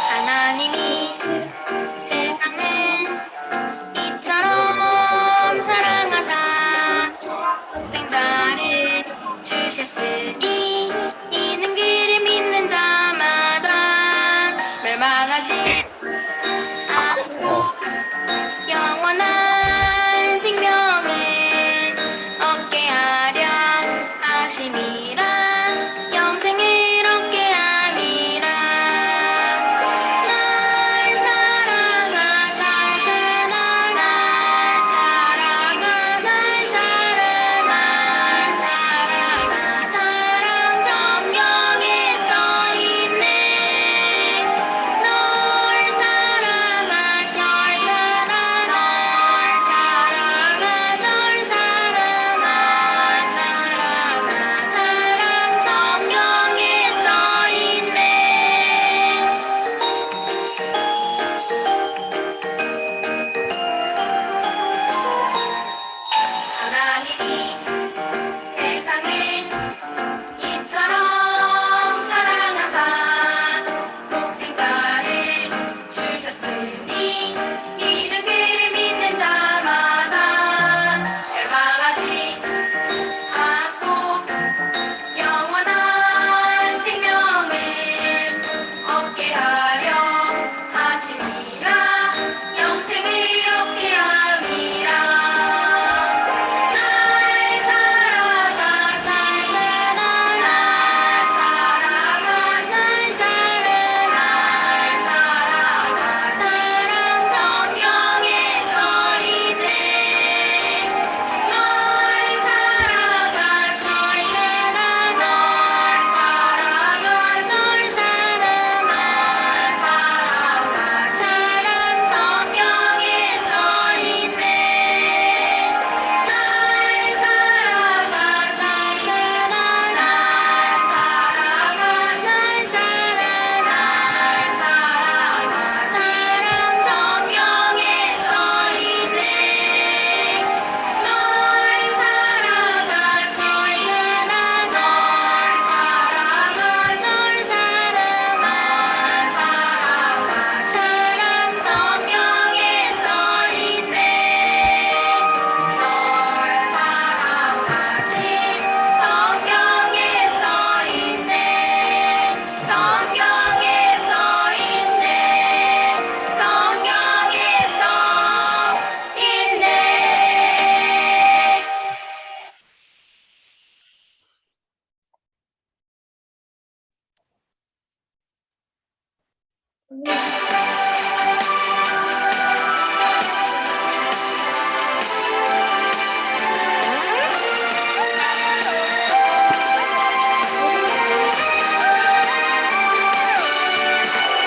하나님이 세상을 이처럼 사랑하사 독생자를 주셨으니 이는 그를 믿는 자마다 멸망하지 않고 영원한 생명을 얻게 하려 하심이라. 영생을 얻게 함이라. 날 사랑하사 날 사랑하 사랑 성경에 써있네. 널 사랑하셔 사랑 성경에 써있네. 하나님이 세상을 이처럼 사랑하사 독생자를 주셨으니 이는 그를 믿는 자마다 멸망하지 않고 영원한 생명을 얻게 하려 하심이라. 영생을 얻게 함이라. 날 사랑하사 사랑 성경에 써있네. 널 사랑하셔 사랑 성경에 써있네. 날 사랑하사 사랑 성경에 써있네. 널 사랑하셔 사랑 성경에 써있네. 널 사랑하신 성경에 써있네. 성경에 써있네. 성경에 써있네.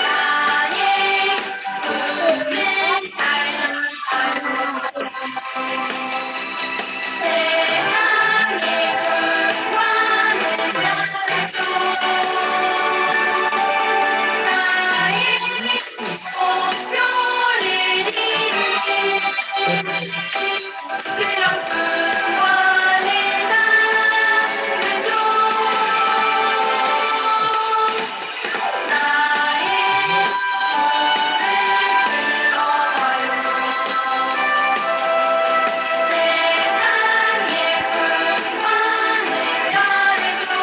나의 꿈을 따르는 세상의 불과는 나를 나의 목표를 이루는 그런 꿈과는 다르죠. 나의 꿈을 들어봐요. 세상의 불과는 다르죠.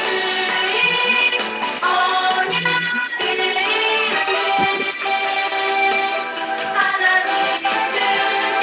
주의 언약을 이루는 하나님 주신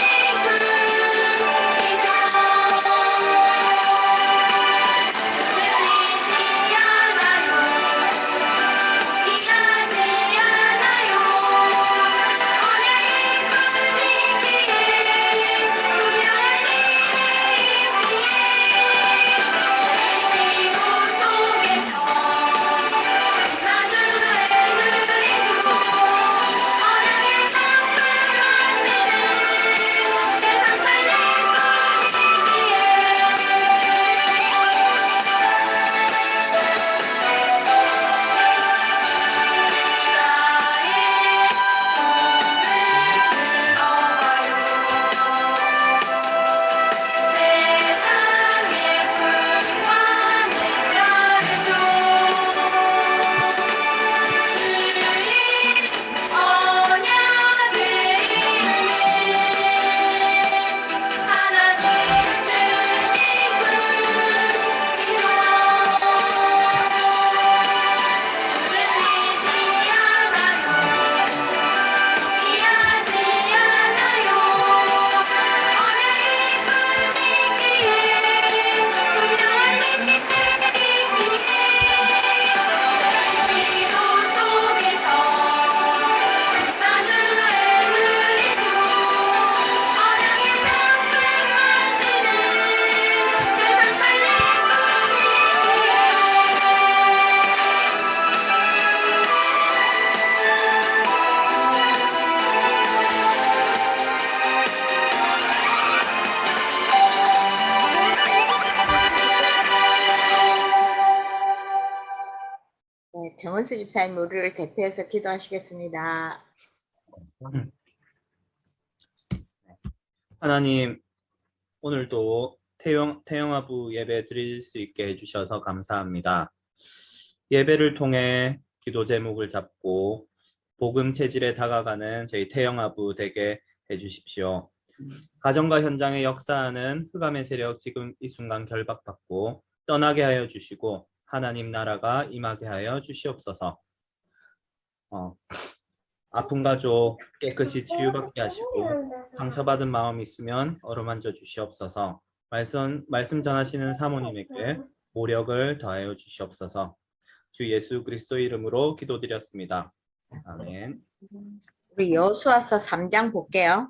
정은수 집사님 우리를 대표해서 기도하시겠습니다. 하나님, 오늘도 태영아부 예배 드릴 수 있게 해주셔서 감사합니다. 예배를 통해 기도 제목을 잡고 복음 체질에 다가가는 저희 태영아부 되게 해주십시오. 가정과 현장에 역사하는 흑암의 세력 지금 이 순간 결박받고 떠나게 하여 주시고 하나님 나라가 임하게 하여 주시옵소서. 아픈 가족 깨끗이 치유받게 하시고 상처받은 마음 있으면 어루만져 주시옵소서. 말씀 전하시는 사모님에게 모력을 더하여 주시옵소서. 주 예수 그리스도 이름으로 기도드렸습니다. 아멘. 우리 여호수아서 3장 볼게요.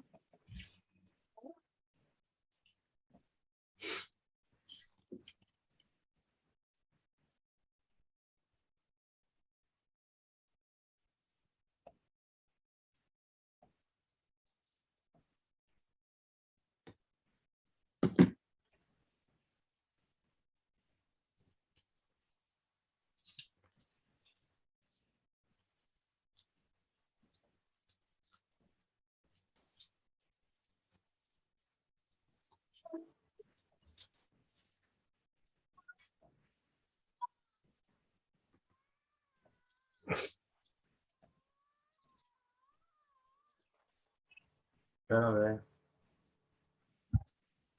왜?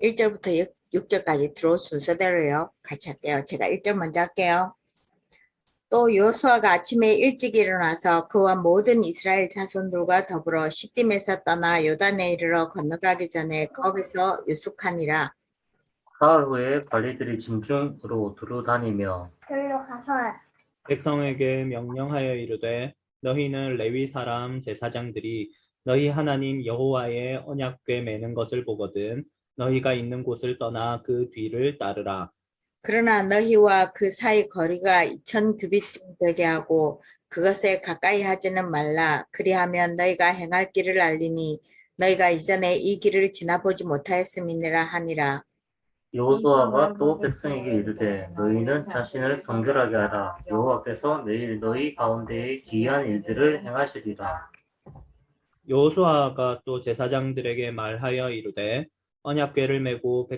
1절부터 6절까지 들어올 순서대로요. 같이 할게요. 제가 1절 먼저 할게요. 또 여호수아가 아침에 일찍 일어나서 그와 모든 이스라엘 자손들과 더불어 시딤에서 떠나 요단에 이르러 건너가기 전에 거기서 유숙하니라. 사흘 후에 관리들이 진중으로 두루 다니며 백성에게 명령하여 이르되 너희는 레위 사람 제사장들이 너희 하나님 여호와의 언약궤 매는 것을 보거든 너희가 있는 곳을 떠나 그 뒤를 따르라. 그러나 너희와 그 사이 거리가 2000규빗쯤 되게 하고 그것에 가까이 하지는 말라. 그리하면 너희가 행할 길을 알리니 너희가 이전에 이 길을 지나보지 못하였음이니라 하니라. 여호수아가 또 백성에게 이르되 너희는 자신을 성결하게 하라. 여호와께서 내일 너희 가운데에 기이한 일들을 행하시리라. 여호수아가 또 제사장들에게 말하여 이르되 언약궤를 메고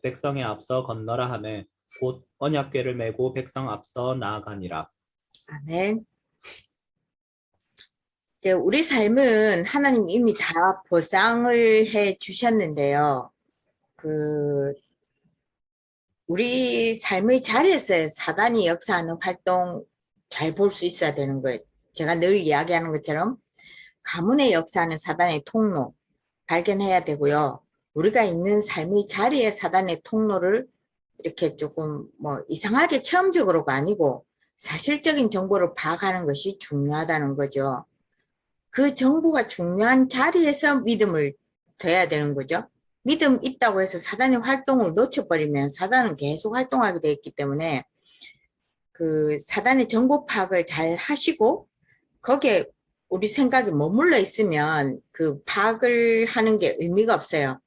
백성의 앞서 건너라 하매 곧 언약궤를 메고 백성 앞서 나아가니라. 아멘. 이제 우리 삶은 하나님 이미 다 보상을 해 주셨는데요. 우리 삶의 자리에서 사단이 역사하는 활동 잘 볼 수 있어야 되는 거예요. 제가 늘 이야기하는 것처럼 가문의 역사하는 사단의 통로 발견해야 되고요. 우리가 있는 삶의 자리에 사단의 통로를 이렇게 조금 뭐 이상하게 체험적으로가 아니고 사실적인 정보를 파악하는 것이 중요하다는 거죠. 그 정보가 중요한 자리에서 믿음을 둬야 되는 거죠. 믿음 있다고 해서 사단의 활동을 놓쳐버리면 사단은 계속 활동하게 돼 있기 때문에 그 사단의 정보 파악을 잘 하시고 거기에 우리 생각이 머물러 있으면 그 파악을 하는 게 의미가 없어요.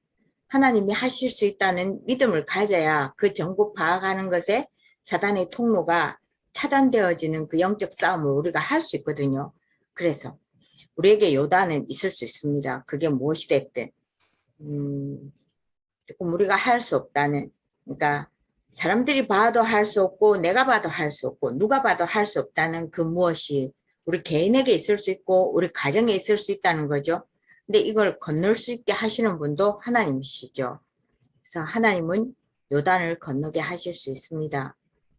하나님이 하실 수 있다는 믿음을 가져야 그 정보 파악하는 것에 사단의 통로가 차단되어지는 그 영적 싸움을 우리가 할 수 있거든요. 그래서 우리에게 요단은 있을 수 있습니다. 그게 무엇이 됐든 조금 우리가 할 수 없다는, 그러니까 사람들이 봐도 할 수 없고 내가 봐도 할 수 없고 누가 봐도 할 수 없다는 그 무엇이 우리 개인에게 있을 수 있고 우리 가정에 있을 수 있다는 거죠. 근데 이걸 건널 수 있게 하시는 분도 하나님이시죠. 그래서 하나님은 요단을 건너게 하실 수 있습니다.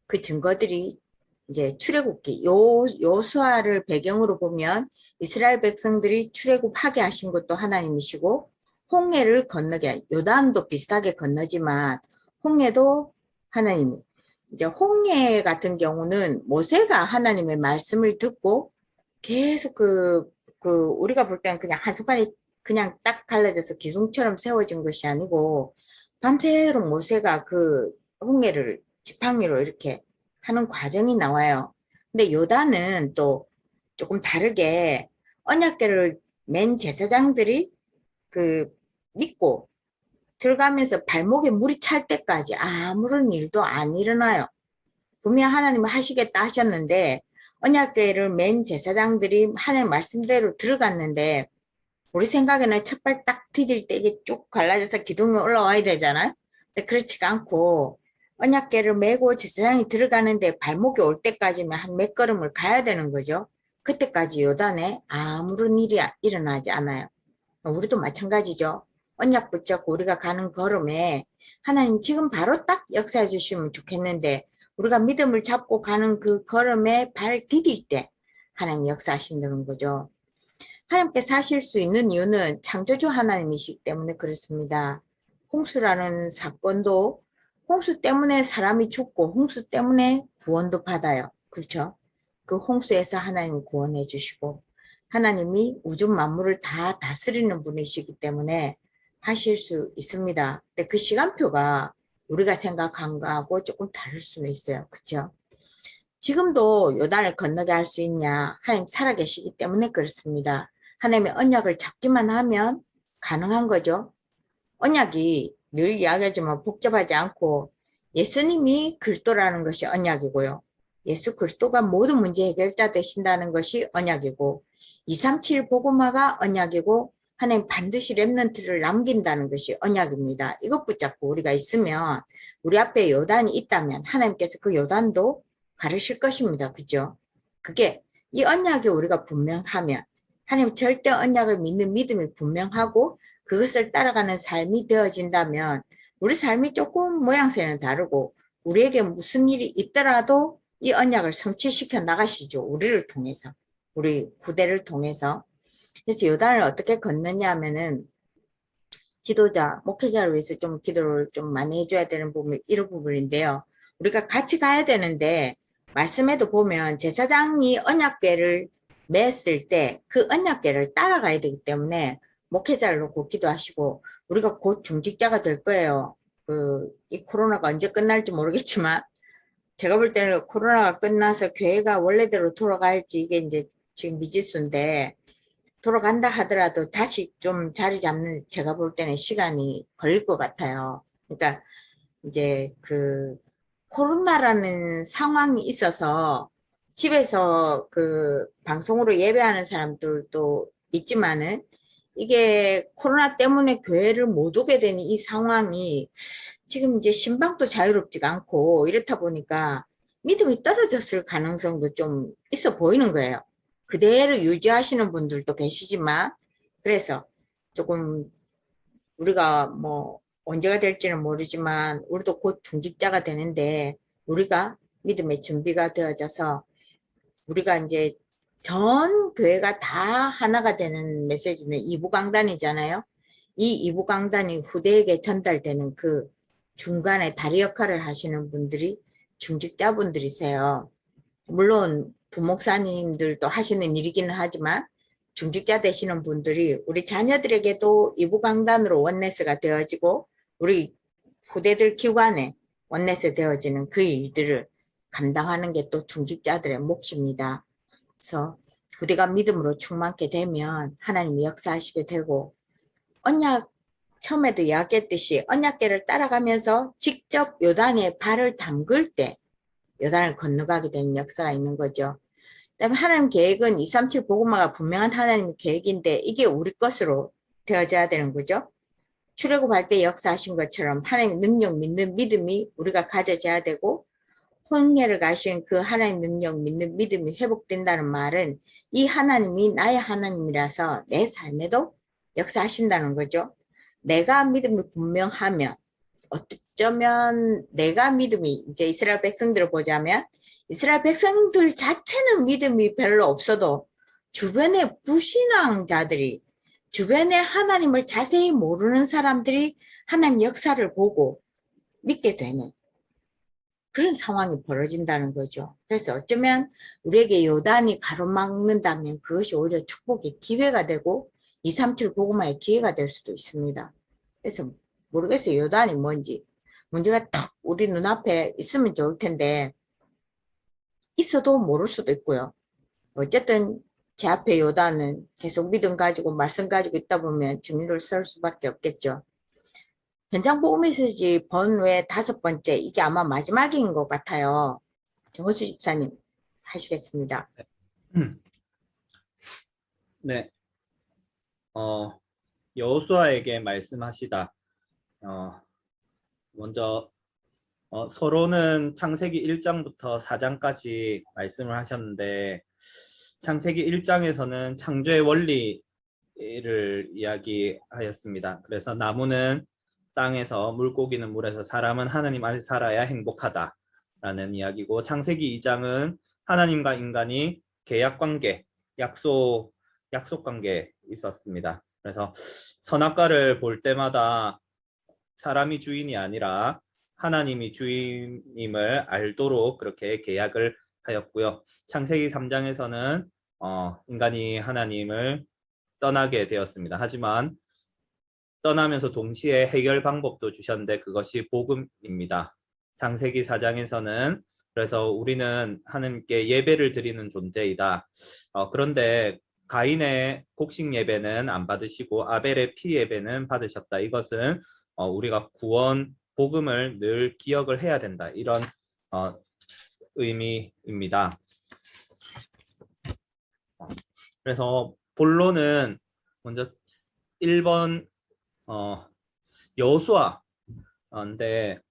그 증거들이 이제 출애굽기 요수아를 배경으로 보면 이스라엘 백성들이 출애굽하게 하신 것도 하나님이시고 홍해를 건너게, 요단도 비슷하게 건너지만 홍해도 하나님이, 이제 홍해 같은 경우는 모세가 하나님의 말씀을 듣고 계속 우리가 볼 때는 그냥 한순간에 그냥 딱 갈라져서 기둥처럼 세워진 것이 아니고 밤새도록 모세가 그 홍해를 지팡이로 이렇게 하는 과정이 나와요. 근데 요단은 또 조금 다르게 언약궤를 맨 제사장들이 믿고 들어가면서 발목에 물이 찰 때까지 아무런 일도 안 일어나요. 분명 하나님은 하시겠다 하셨는데 언약궤를 맨 제사장들이 하나님 말씀대로 들어갔는데 우리 생각에는 첫발 딱 디딜 때 이게 쭉 갈라져서 기둥이 올라와야 되잖아요. 근데 그렇지가 않고 언약궤를 메고 제사장이 들어가는데 발목이 올 때까지면 한 몇 걸음을 가야 되는 거죠. 그때까지 요단에 아무런 일이 일어나지 않아요. 우리도 마찬가지죠. 언약 붙잡고 우리가 가는 걸음에 하나님 지금 바로 딱 역사해 주시면 좋겠는데 우리가 믿음을 잡고 가는 그 걸음에 발 디딜 때 하나님 역사하신다는 거죠. 하나님께서 하실 수 있는 이유는 창조주 하나님이시기 때문에 그렇습니다. 홍수라는 사건도 홍수 때문에 사람이 죽고 홍수 때문에 구원도 받아요. 그렇죠? 그 홍수에서 하나님이 구원해 주시고 하나님이 우주 만물을 다 다스리는 분이시기 때문에 하실 수 있습니다. 근데 그 시간표가 우리가 생각한 거하고 조금 다를 수는 있어요. 그렇죠? 지금도 요단을 건너게 할 수 있냐? 하나님 살아계시기 때문에 그렇습니다. 하나님의 언약을 잡기만 하면 가능한 거죠. 언약이 늘 이야기하지만 복잡하지 않고 예수님이 그리스도라는 것이 언약이고요. 예수 그리스도가 모든 문제 해결자 되신다는 것이 언약이고 237 복음화가 언약이고 하나님 반드시 렘넌트를 남긴다는 것이 언약입니다. 이것 붙잡고 우리가 있으면 우리 앞에 요단이 있다면 하나님께서 그 요단도 가르실 것입니다. 그죠? 그게 이 언약이 우리가 분명하면 하나님 절대 언약을 믿는 믿음이 분명하고 그것을 따라가는 삶이 되어진다면 우리 삶이 조금 모양새는 다르고 우리에게 무슨 일이 있더라도 이 언약을 성취시켜 나가시죠. 우리를 통해서. 우리 후대를 통해서. 그래서 요단을 어떻게 걷느냐 하면은 지도자, 목회자를 위해서 좀 기도를 좀 많이 해줘야 되는 부분, 이런 부분인데요. 우리가 같이 가야 되는데 말씀에도 보면 제사장이 언약궤를 맸을 때 그 언약궤를 따라가야 되기 때문에 목회자를 놓고 기도하시고 우리가 곧 중직자가 될 거예요. 이 코로나가 언제 끝날지 모르겠지만 제가 볼 때는 코로나가 끝나서 교회가 원래대로 돌아갈지 이게 이제 지금 미지수인데 돌아간다 하더라도 다시 좀 자리 잡는 제가 볼 때는 시간이 걸릴 것 같아요. 그러니까 이제 그 코로나라는 상황이 있어서 집에서 그 방송으로 예배하는 사람들도 있지만은 이게 코로나 때문에 교회를 못 오게 되는 이 상황이 지금 이제 신방도 자유롭지가 않고 이렇다 보니까 믿음이 떨어졌을 가능성도 좀 있어 보이는 거예요. 그대로 유지하시는 분들도 계시지만 그래서 조금 우리가 뭐 언제가 될지는 모르지만 우리도 곧 중직자가 되는데 우리가 믿음의 준비가 되어져서 우리가 이제 전 교회가 다 하나가 되는 메시지는 이부강단이잖아요. 이 이부강단이 후대에게 전달되는 그 중간에 다리 역할을 하시는 분들이 중직자분들이세요. 물론 부목사님들도 하시는 일이기는 하지만 중직자 되시는 분들이 우리 자녀들에게도 이부강단으로 원네스가 되어지고 우리 후대들 기관에 원네스 되어지는 그 일들을 감당하는 게 또 중직자들의 몫입니다. 그래서 후대가 믿음으로 충만케 되면 하나님이 역사하시게 되고 언약 처음에도 이야기했듯이 언약궤를 따라가면서 직접 요단에 발을 담글 때 요단을 건너가게 되는 역사가 있는 거죠. 그다음에 하나님 계획은 237 복음화가 분명한 하나님의 계획인데 이게 우리 것으로 되어져야 되는 거죠. 출애굽할 때 역사하신 것처럼 하나님의 능력 믿는 믿음이 우리가 가져져야 되고 홍해를 가신 그 하나님 능력 믿는 믿음이 회복된다는 말은 이 하나님이 나의 하나님이라서 내 삶에도 역사하신다는 거죠. 내가 믿음이 분명하면 어쩌면 내가 믿음이 이제 이스라엘 백성들을 보자면 이스라엘 백성들 자체는 믿음이 별로 없어도 주변에 불신앙자들이 주변에 하나님을 자세히 모르는 사람들이 하나님 역사를 보고 믿게 되는 그런 상황이 벌어진다는 거죠. 그래서 어쩌면 우리에게 요단이 가로막는다면 그것이 오히려 축복의 기회가 되고 237 복음화의 기회가 될 수도 있습니다. 그래서 모르겠어요. 요단이 뭔지. 문제가 딱 우리 눈앞에 있으면 좋을 텐데 있어도 모를 수도 있고요. 어쨌든 제 앞에 요단은 계속 믿음 가지고 말씀 가지고 있다 보면 증인을 설 수밖에 없겠죠. 현장 보호 메시지 번 외 5번째 이게 아마 마지막인 것 같아요. 정호수 집사님 하시겠습니다. 네, 여호수아에게 말씀하시다. 먼저 서로는 창세기 1장부터 4장까지 말씀을 하셨는데 창세기 1장에서는 창조의 원리를 이야기하였습니다. 그래서 나무는 땅에서, 물고기는 물에서, 사람은 하나님 안에 살아야 행복하다라는 이야기고, 창세기 2장은 하나님과 인간이 계약 관계, 약속 관계에 있었습니다. 그래서 선악과를 볼 때마다 사람이 주인이 아니라 하나님이 주인임을 알도록 그렇게 계약을 하였고요. 창세기 3장에서는 인간이 하나님을 떠나게 되었습니다. 하지만 떠나면서 동시에 해결 방법도 주셨는데 그것이 복음입니다. 창세기 4장에서는 그래서 우리는 하나님께 예배를 드리는 존재이다. 그런데 가인의 곡식 예배는 안 받으시고 아벨의 피 예배는 받으셨다. 이것은 우리가 구원 복음을 늘 기억을 해야 된다. 이런 의미입니다. 그래서 본론은 먼저 1번 여호수아인데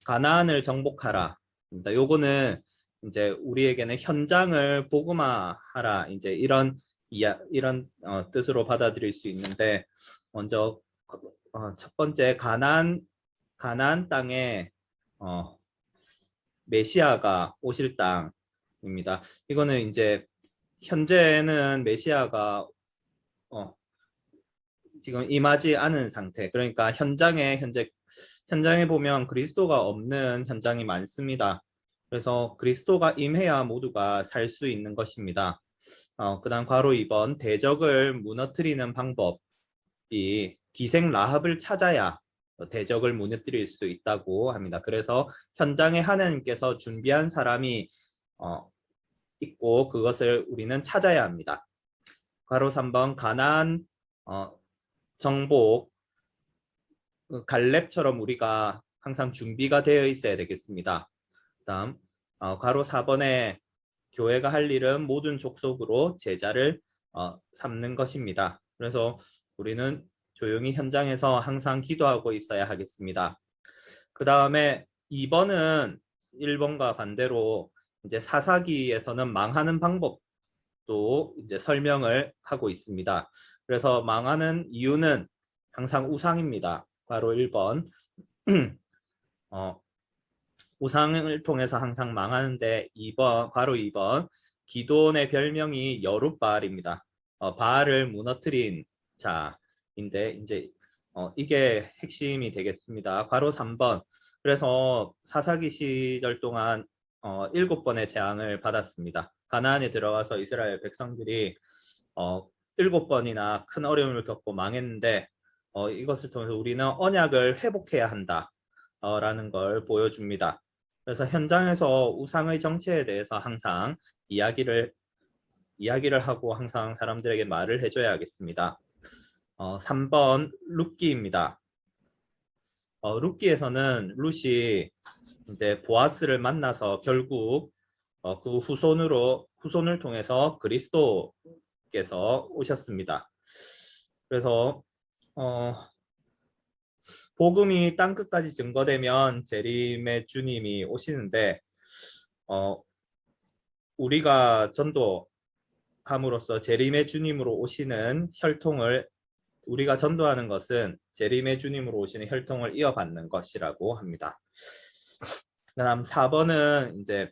가나안을 정복하라. 요거는 이제 우리에게는 현장을 복음화하라. 이제 이런 뜻으로 받아들일 수 있는데 먼저 첫 번째 가나안 땅에 메시아가 오실 땅입니다. 이거는 이제 현재는 메시아가 지금 임하지 않은 상태. 그러니까 현장에 보면 그리스도가 없는 현장이 많습니다. 그래서 그리스도가 임해야 모두가 살 수 있는 것입니다. 그다음 괄호 2번 대적을 무너뜨리는 방법이 기생 라합을 찾아야 대적을 무너뜨릴 수 있다고 합니다. 그래서 현장에 하나님께서 준비한 사람이 있고 그것을 우리는 찾아야 합니다. 괄호 3번 가나안 정복 갈렙처럼 우리가 항상 준비가 되어 있어야 되겠습니다. 다음 괄호 4번에 교회가 할 일은 모든 족속으로 제자를 삼는 것입니다. 그래서 우리는 조용히 현장에서 항상 기도하고 있어야 하겠습니다. 그 다음에 2번은 1번과 반대로 이제 사사기에서는 망하는 방법도 이제 설명을 하고 있습니다. 그래서 망하는 이유는 항상 우상입니다. 바로 1번 우상을 통해서 항상 망하는데 바로 2번 기드온의 별명이 여룻바알입니다. 바알을 무너뜨린 자인데 이제 이게 핵심이 되겠습니다. 바로 3번 그래서 사사기 시절 동안 7번의 재앙을 받았습니다. 가나안에 들어가서 이스라엘 백성들이 7번이나 큰 어려움을 겪고 망했는데 이것을 통해서 우리는 언약을 회복해야 한다 라는 걸 보여줍니다. 그래서 현장에서 우상의 정체에 대해서 항상 이야기를 하고 항상 사람들에게 말을 해줘야 하겠습니다. 3번 룻기입니다. 룻기에서는 룻이 이제 보아스를 만나서 결국 그 후손을 통해서 그리스도께서 오셨습니다. 그래서 복음이 땅끝까지 증거되면 재림의 주님이 오시는데 우리가 전도함으로써 재림의 주님으로 오시는 혈통을 우리가 전도하는 것은 재림의 주님으로 오시는 혈통을 이어받는 것이라고 합니다. 그다음 4번은 이제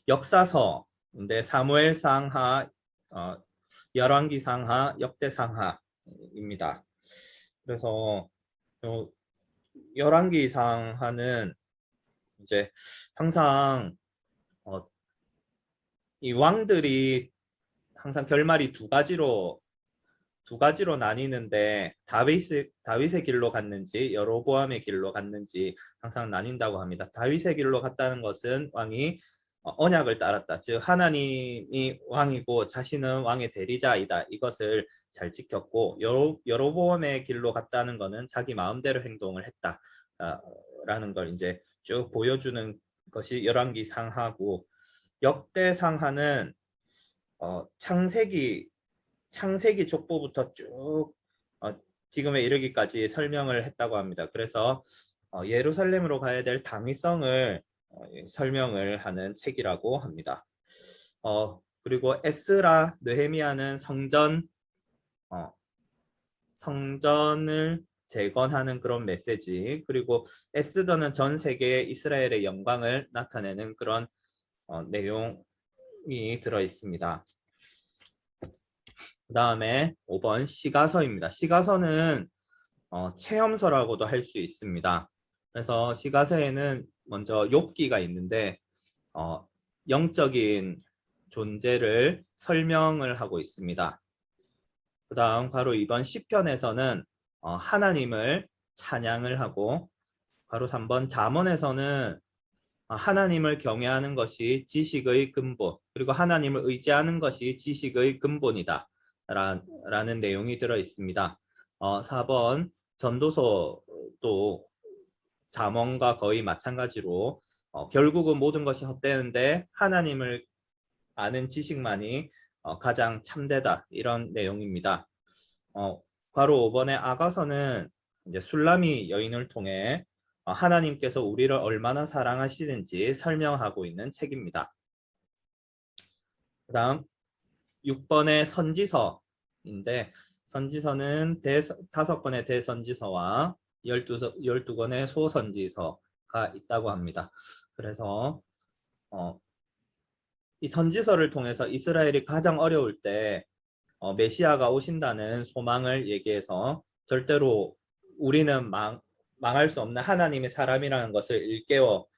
역사서인데 사무엘상하, 열왕기상하, 역대상하입니다. 그래서 열왕기상하는 이제 항상 이 왕들이 항상 결말이 두 가지로 나뉘는데 다윗의 길로 갔는지 여로보암의 길로 갔는지 항상 나뉜다고 합니다. 다윗의 길로 갔다는 것은 왕이 언약을 따랐다. 즉 하나님이 왕이고 자신은 왕의 대리자이다. 이것을 잘 지켰고 여로보암의 길로 갔다는 것은 자기 마음대로 행동을 했다. 라는 걸 이제 쭉 보여주는 것이 열왕기상하고 역대상하는 창세기 족보부터 쭉 지금에 이르기까지 설명을 했다고 합니다. 그래서 예루살렘으로 가야 될 당위성을 설명을 하는 책이라고 합니다. 그리고 에스라, 느헤미야는 성전을 재건하는 그런 메시지, 그리고 에스더는 전 세계에 이스라엘의 영광을 나타내는 그런 내용이 들어 있습니다. 그 다음에 5번 시가서입니다. 시가서는 체험서라고도 할 수 있습니다. 그래서 시가서에는 먼저 욥기가 있는데 영적인 존재를 설명을 하고 있습니다. 그 다음 바로 이번 시편에서는 하나님을 찬양을 하고, 바로 3번 잠언에서는 하나님을 경외하는 것이 지식의 근본, 그리고 하나님을 의지하는 것이 지식의 근본이다 라는 내용이 들어 있습니다. 4번 전도서도 잠언과 거의 마찬가지로 결국은 모든 것이 헛되는데 하나님을 아는 지식만이 가장 참되다, 이런 내용입니다. 바로 5번의 아가서는 이제 술람이 여인을 통해 하나님께서 우리를 얼마나 사랑하시는지 설명하고 있는 책입니다. 그 다음 6번의 선지서인데, 선지서는 5권의 대선지서와 12권의 소선지서가 있다고 합니다. 그래서 이 선지서를 통해서 이스라엘이 가장 어려울 때 메시아가 오신다는 소망을 얘기해서 절대로 우리는 망할 수 없는 하나님의 사람이라는 것을 일깨워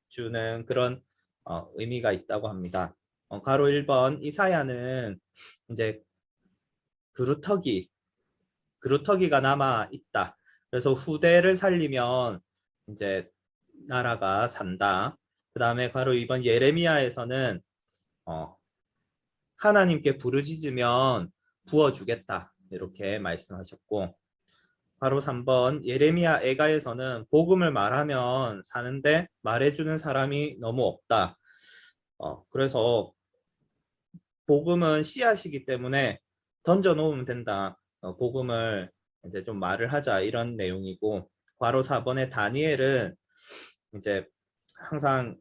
주는 그런 의미가 있다고 합니다. 가로 1번 이사야는 이제 그루터기가 남아 있다. 그래서 후대를 살리면 이제 나라가 산다. 그 다음에 바로 이번 예레미야에서는 하나님께 부르짖으면 부어주겠다, 이렇게 말씀하셨고, 바로 3번 예레미야 애가에서는 복음을 말하면 사는데 말해주는 사람이 너무 없다. 그래서 복음은 씨앗이기 때문에 던져 놓으면 된다. 복음을 이제 좀 말을 하자, 이런 내용이고, 바로 4번의 다니엘은 이제 항상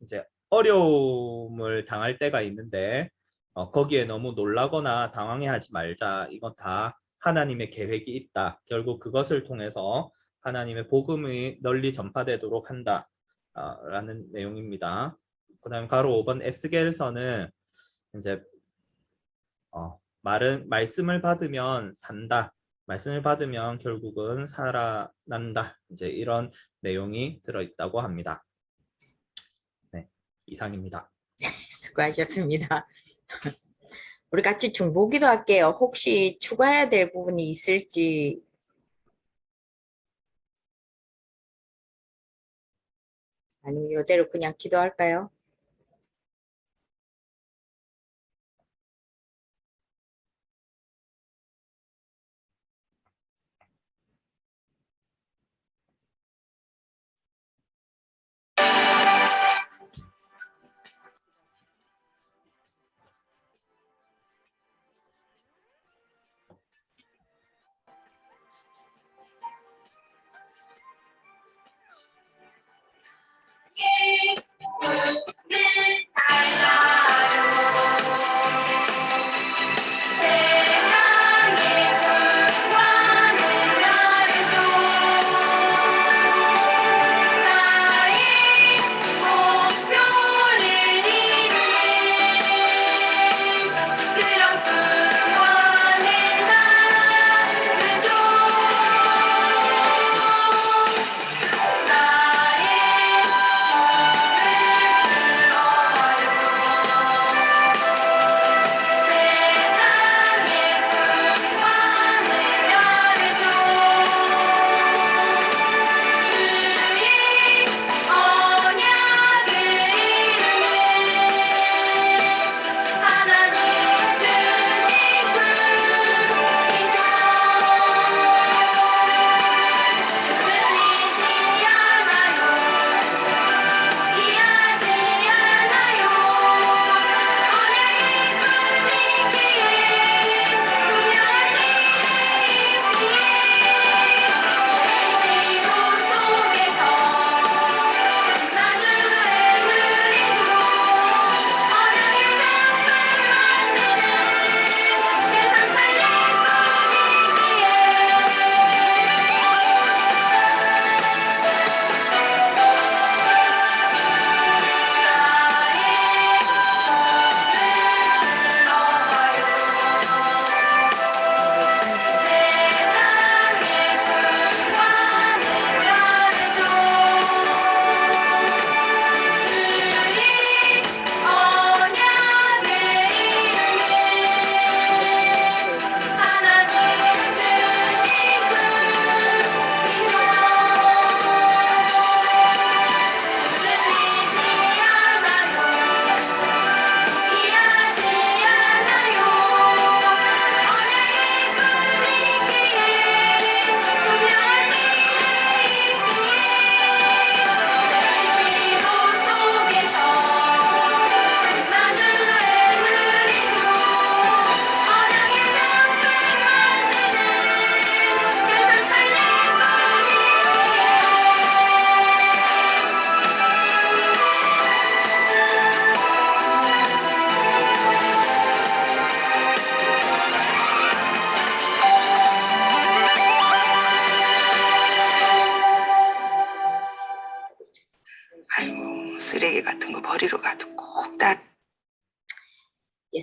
이제 어려움을 당할 때가 있는데 거기에 너무 놀라거나 당황해하지 말자. 이건 다 하나님의 계획이 있다. 결국 그것을 통해서 하나님의 복음이 널리 전파되도록 한다. 라는 내용입니다. 그 다음 가로 5번 에스겔서는 이제 말씀을 받으면 산다. 말씀을 받으면 결국은 살아난다. 이제 이런 내용이 들어있다고 합니다. 네, 이상입니다. 수고하셨습니다. 우리 같이 중보기도 할게요. 혹시 추가해야 될 부분이 있을지. 아니면 이대로 그냥 기도할까요?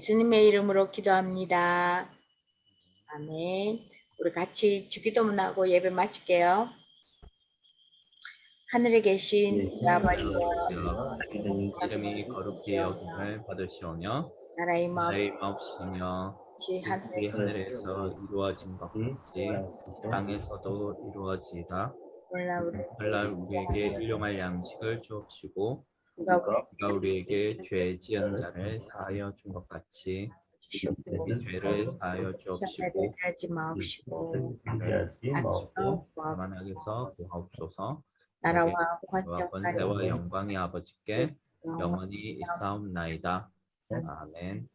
예수님의 이름으로 기도합니다. 아멘. 우리 같이 주기도문 하고 예배 마칠게요. 하늘에 계신 우리 아버지여, 이름이 거룩히 여김을 받으시오며 나라의 나의 마음 마옵시며 없이 뜻이 하늘에 하늘에서 이루어진 것 같이 땅에서도 이루어지이다. 올라 우리 오늘날 우리에게 일용할 양식을 주옵시고 우리가 우리가 우리에게 죄 지은 자를 사하여 준 것 같이 우리 죄를 사하여 주옵시고 하지 마옵시고 하시고 다만 악에서 구하옵소서. 나라와 권세와 권세와 영광이 아버지께 영원히 있사옵나이다. 아멘.